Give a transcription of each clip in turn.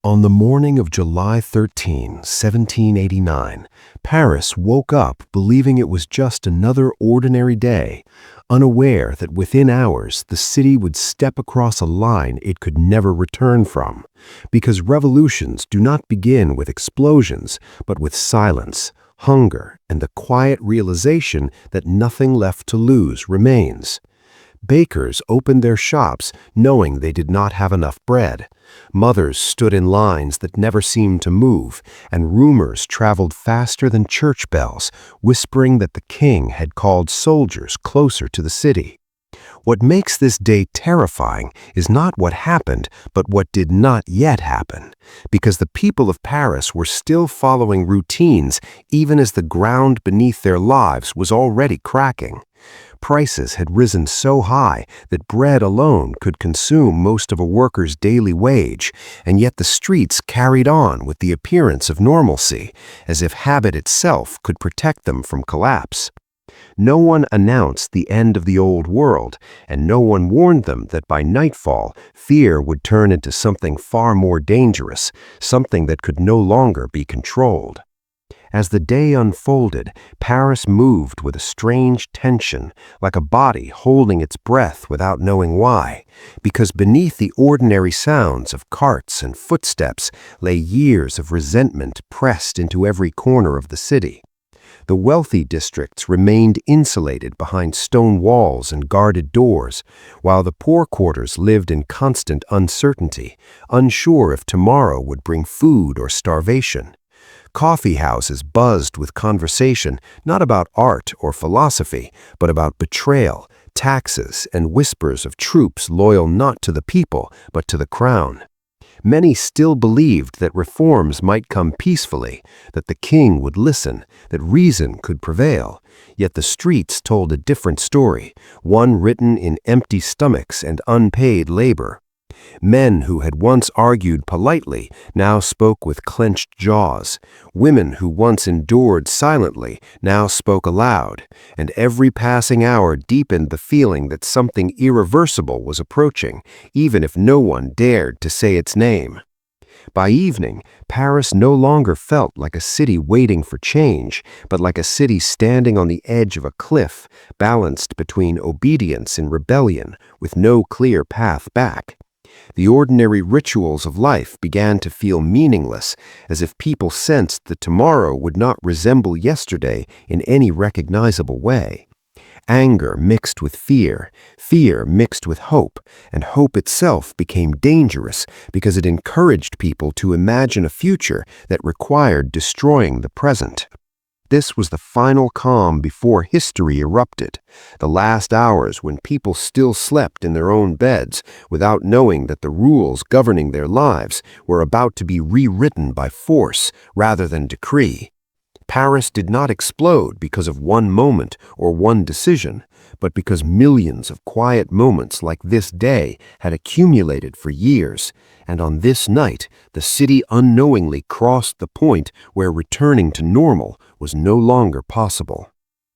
On the morning of July 13, 1789, Paris woke up believing it was just another ordinary day, unaware that within hours the city would step across a line it could never return from, because revolutions do not begin with explosions, but with silence, hunger, and the quiet realization that nothing left to lose remains. Bakers opened their shops knowing they did not have enough bread. Mothers stood in lines that never seemed to move, and rumors traveled faster than church bells, whispering that the king had called soldiers closer to the city. What makes this day terrifying is not what happened, but what did not yet happen, because the people of Paris were still following routines even as the ground beneath their lives was already cracking. Prices had risen so high that bread alone could consume most of a worker's daily wage, and yet the streets carried on with the appearance of normalcy, as if habit itself could protect them from collapse. No one announced the end of the old world, and no one warned them that by nightfall, fear would turn into something far more dangerous, something that could no longer be controlled. As the day unfolded, Paris moved with a strange tension, like a body holding its breath without knowing why, because beneath the ordinary sounds of carts and footsteps lay years of resentment pressed into every corner of the city. The wealthy districts remained insulated behind stone walls and guarded doors, while the poor quarters lived in constant uncertainty, unsure if tomorrow would bring food or starvation. Coffee houses buzzed with conversation not about art or philosophy, but about betrayal, taxes, and whispers of troops loyal not to the people, but to the crown. Many still believed that reforms might come peacefully, that the king would listen, that reason could prevail. Yet the streets told a different story, one written in empty stomachs and unpaid labor. Men who had once argued politely now spoke with clenched jaws. Women who once endured silently now spoke aloud, and every passing hour deepened the feeling that something irreversible was approaching, even if no one dared to say its name. By evening, Paris no longer felt like a city waiting for change, but like a city standing on the edge of a cliff, balanced between obedience and rebellion, with no clear path back. The ordinary rituals of life began to feel meaningless, as if people sensed that tomorrow would not resemble yesterday in any recognizable way. Anger mixed with fear, fear mixed with hope, and hope itself became dangerous because it encouraged people to imagine a future that required destroying the present. This was the final calm before history erupted, the last hours when people still slept in their own beds without knowing that the rules governing their lives were about to be rewritten by force rather than decree. Paris did not explode because of one moment or one decision, but because millions of quiet moments like this day had accumulated for years, and on this night the city unknowingly crossed the point where returning to normal was no longer possible.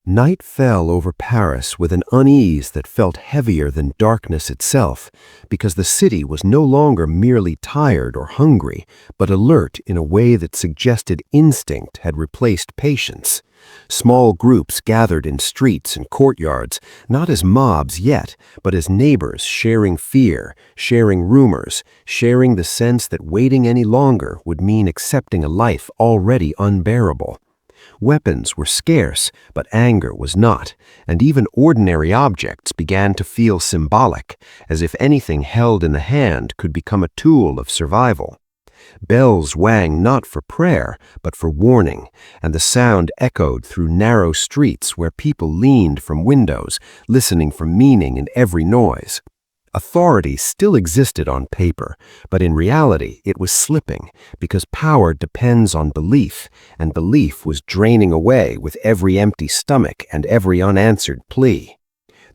Night fell over Paris with an unease that felt heavier than darkness itself, because the city was no longer merely tired or hungry, but alert in a way that suggested instinct had replaced patience. Small groups gathered in streets and courtyards, not as mobs yet, but as neighbors sharing fear, sharing rumors, sharing the sense that waiting any longer would mean accepting a life already unbearable. Weapons were scarce, but anger was not, and even ordinary objects began to feel symbolic, as if anything held in the hand could become a tool of survival. Bells rang not for prayer, but for warning, and the sound echoed through narrow streets where people leaned from windows, listening for meaning in every noise. Authority still existed on paper, but in reality it was slipping, because power depends on belief, and belief was draining away with every empty stomach and every unanswered plea.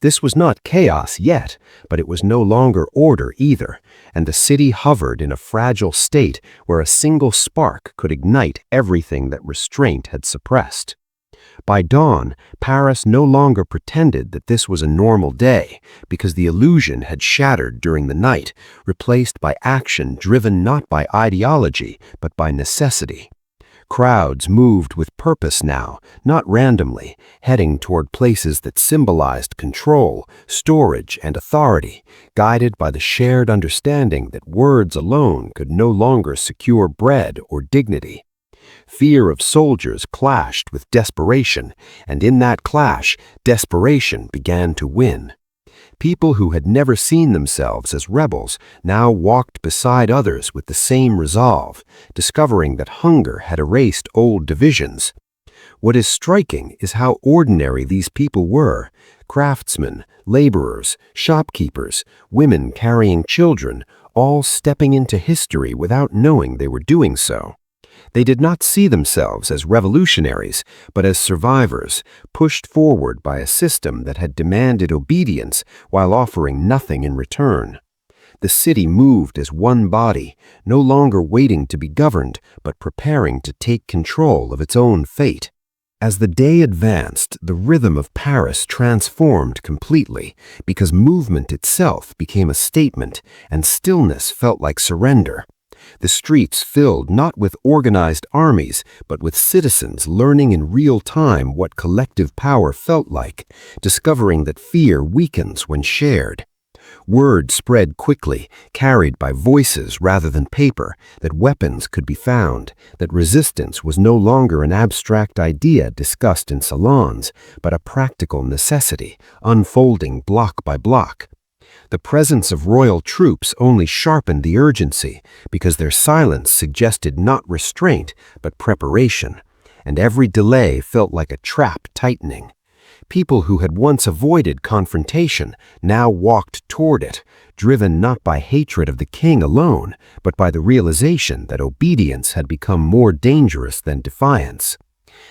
This was not chaos yet, but it was no longer order either, and the city hovered in a fragile state where a single spark could ignite everything that restraint had suppressed. By dawn, Paris no longer pretended that this was a normal day, because the illusion had shattered during the night, replaced by action driven not by ideology, but by necessity. Crowds moved with purpose now, not randomly, heading toward places that symbolized control, storage, and authority, guided by the shared understanding that words alone could no longer secure bread or dignity. Fear of soldiers clashed with desperation, and in that clash, desperation began to win. People who had never seen themselves as rebels now walked beside others with the same resolve, discovering that hunger had erased old divisions. What is striking is how ordinary these people were: craftsmen, laborers, shopkeepers, women carrying children, all stepping into history without knowing they were doing so. They did not see themselves as revolutionaries, but as survivors, pushed forward by a system that had demanded obedience while offering nothing in return. The city moved as one body, no longer waiting to be governed, but preparing to take control of its own fate. As the day advanced, the rhythm of Paris transformed completely, because movement itself became a statement, and stillness felt like surrender. The streets filled not with organized armies, but with citizens learning in real time what collective power felt like, discovering that fear weakens when shared. Word spread quickly, carried by voices rather than paper, that weapons could be found, that resistance was no longer an abstract idea discussed in salons, but a practical necessity, unfolding block by block. The presence of royal troops only sharpened the urgency, because their silence suggested not restraint, but preparation, and every delay felt like a trap tightening. People who had once avoided confrontation now walked toward it, driven not by hatred of the king alone, but by the realization that obedience had become more dangerous than defiance.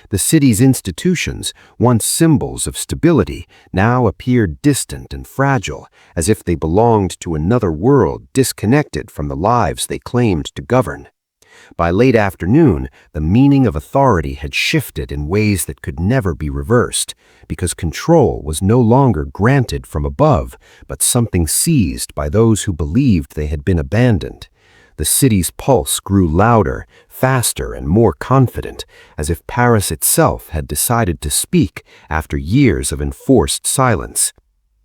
The city's institutions, once symbols of stability, now appeared distant and fragile, as if they belonged to another world disconnected from the lives they claimed to govern. By late afternoon, the meaning of authority had shifted in ways that could never be reversed, because control was no longer granted from above, but something seized by those who believed they had been abandoned. The city's pulse grew louder, faster, and more confident, as if Paris itself had decided to speak after years of enforced silence.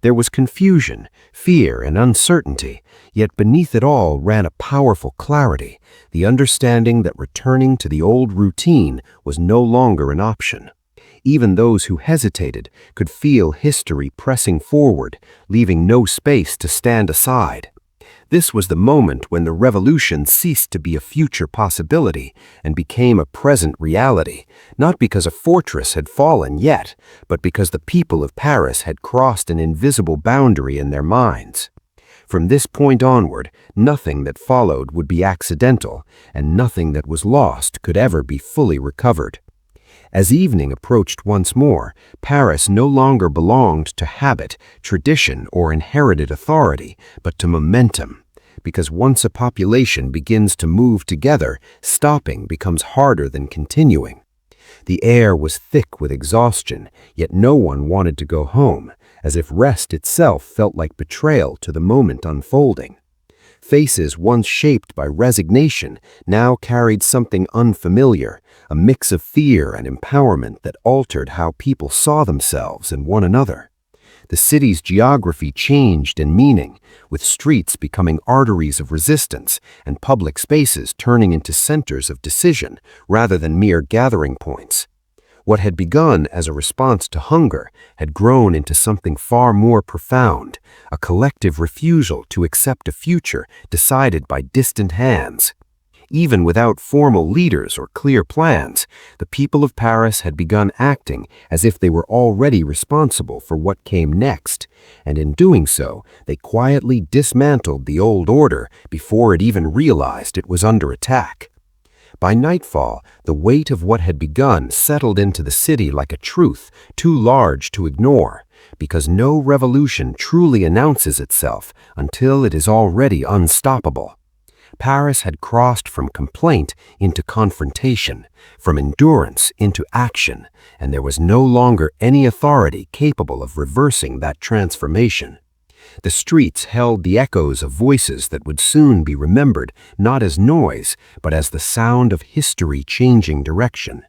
There was confusion, fear, and uncertainty, yet beneath it all ran a powerful clarity, the understanding that returning to the old routine was no longer an option. Even those who hesitated could feel history pressing forward, leaving no space to stand aside. This was the moment when the revolution ceased to be a future possibility and became a present reality, not because a fortress had fallen yet, but because the people of Paris had crossed an invisible boundary in their minds. From this point onward, nothing that followed would be accidental, and nothing that was lost could ever be fully recovered. As evening approached once more, Paris no longer belonged to habit, tradition, or inherited authority, but to momentum. Because once a population begins to move together, stopping becomes harder than continuing. The air was thick with exhaustion, yet no one wanted to go home, as if rest itself felt like betrayal to the moment unfolding. Faces once shaped by resignation now carried something unfamiliar, a mix of fear and empowerment that altered how people saw themselves and one another. The city's geography changed in meaning, with streets becoming arteries of resistance and public spaces turning into centers of decision rather than mere gathering points. What had begun as a response to hunger had grown into something far more profound, a collective refusal to accept a future decided by distant hands. Even without formal leaders or clear plans, the people of Paris had begun acting as if they were already responsible for what came next, and in doing so, they quietly dismantled the old order before it even realized it was under attack. By nightfall, the weight of what had begun settled into the city like a truth too large to ignore, because no revolution truly announces itself until it is already unstoppable. Paris had crossed from complaint into confrontation, from endurance into action, and there was no longer any authority capable of reversing that transformation. The streets held the echoes of voices that would soon be remembered not as noise, but as the sound of history changing direction.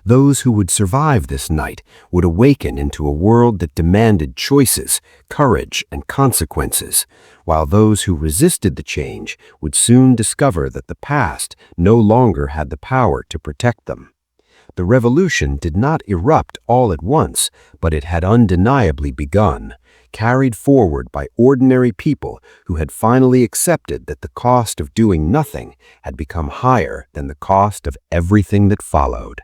Those who would survive this night would awaken into a world that demanded choices, courage, and consequences, while those who resisted the change would soon discover that the past no longer had the power to protect them. The revolution did not erupt all at once, but it had undeniably begun, carried forward by ordinary people who had finally accepted that the cost of doing nothing had become higher than the cost of everything that followed.